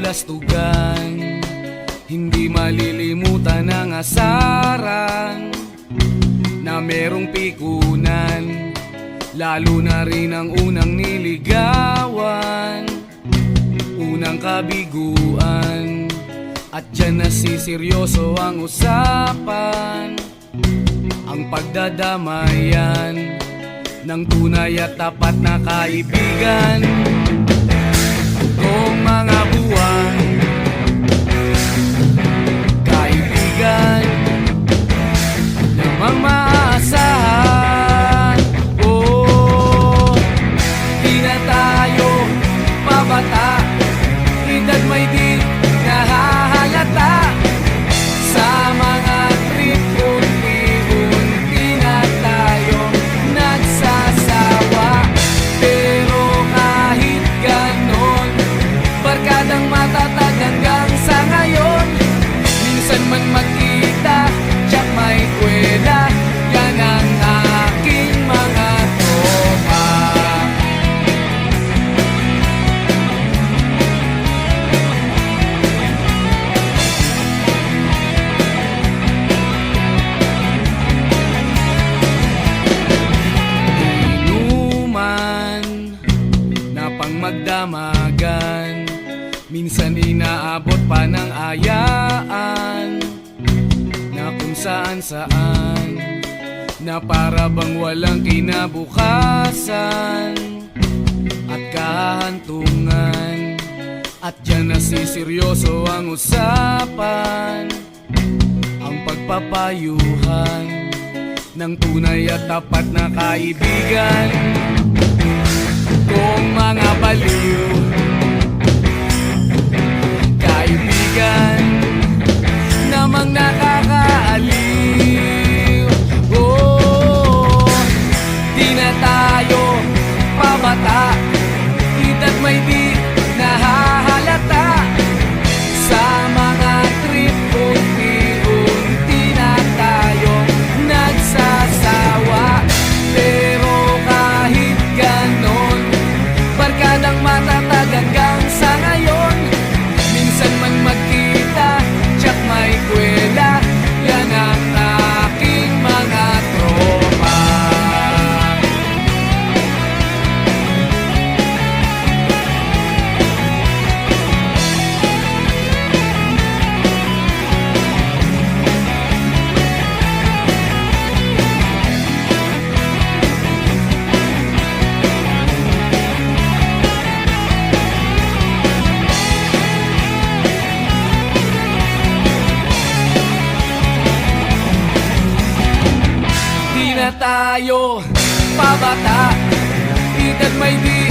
kabulastugan, hindi malilimutan ang asaran na merong pikunan, lalo na rin ang unang niligawan, unang kabiguan. At dyan nasiseryoso ang usapan, ang pagdadamayan ng tunay at tapat na kaibigan. Kung mga buwan, kaibigan namang maaasahan. Oh, di na tayo pabata, edad may di nahahalata. Sa mga trip, unti-unti na tayong nagsasawa. Pero kahit ganon, barkadang matatag hanggang sa ngayon. Minsan man magkita, tsak may kwela, yan ang aking mga tropa. Inuman na pang magdamagan, minsan inaabot pa ng ayaan, na kung saan-saan, na para bang walang kinabukasan at kahantungan. At dyan nasiseryoso ang usapan, ang pagpapayuhan ng tunay at tapat na kaibigan. Kung mga baliw, kaibigan namang nakakaaliw. Oh, di na tayo pabata, edad may di nahahalata. Sa mga trip, unti-unti na tayong nagsasawa. Pero kahit ganon, barkadang matatag hanggang sa ngayon. Minsan man magkita, tsak may kwela, yan ang aking mga tropa. Di na tayo pabata, edad may di